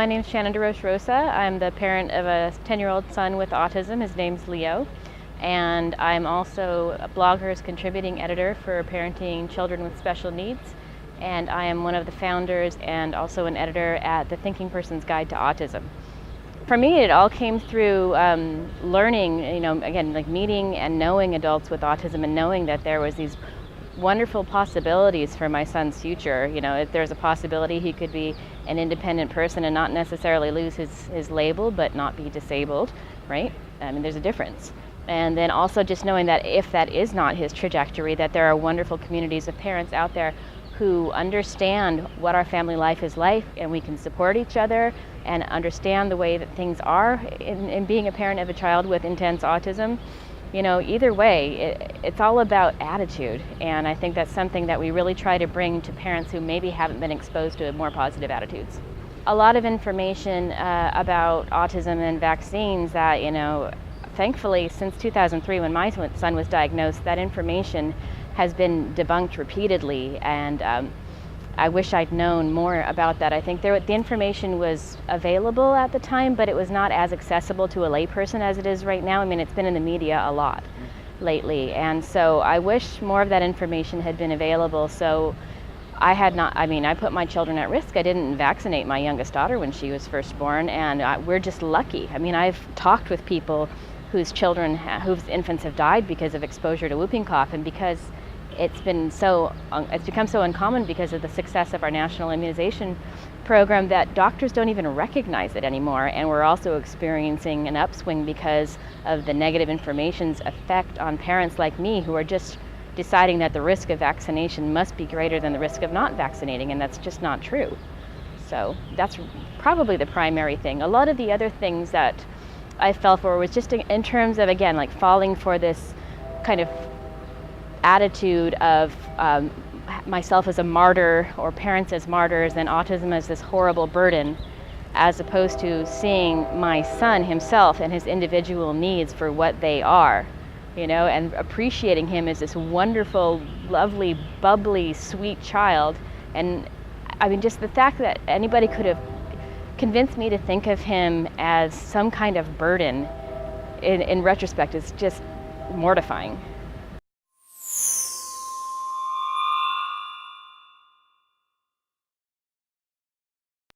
My name's Shannon Rosa. I'm the parent of a 10-year-old son with autism. His name's Leo. And I'm also a blogger's contributing editor for Parenting Children with Special Needs. And I am one of the founders and also an editor at the Thinking Person's Guide to Autism. For me, it all came through learning, again, like meeting and knowing adults with autism and knowing that there was these wonderful possibilities for my son's future. If there's a possibility he could be an independent person and not necessarily lose his label but not be disabled, right? There's a difference. And then also just knowing that if that is not his trajectory, that there are wonderful communities of parents out there who understand what our family life is like, and we can support each other and understand the way that things are in being a parent of a child with intense autism. Either way, it's all about attitude, and I think that's something that we really try to bring to parents who maybe haven't been exposed to more positive attitudes. A lot of information about autism and vaccines that, thankfully since 2003 when my son was diagnosed, that information has been debunked repeatedly, and I wish I'd known more about that. I think the information was available at the time, but it was not as accessible to a layperson as it is right now. It's been in the media a lot lately, and so I wish more of that information had been available. So I put my children at risk. I didn't vaccinate my youngest daughter when she was first born, and we're just lucky. I've talked with people whose infants have died because of exposure to whooping cough, and because it's become so uncommon because of the success of our national immunization program that doctors don't even recognize it anymore. And we're also experiencing an upswing because of the negative information's effect on parents like me who are just deciding that the risk of vaccination must be greater than the risk of not vaccinating, and that's just not true. So that's probably the primary thing. A lot of the other things that I fell for was just in terms of, again, like falling for this kind of attitude of myself as a martyr or parents as martyrs and autism as this horrible burden, as opposed to seeing my son himself and his individual needs for what they are, and appreciating him as this wonderful, lovely, bubbly, sweet child. And just the fact that anybody could have convinced me to think of him as some kind of burden in retrospect is just mortifying.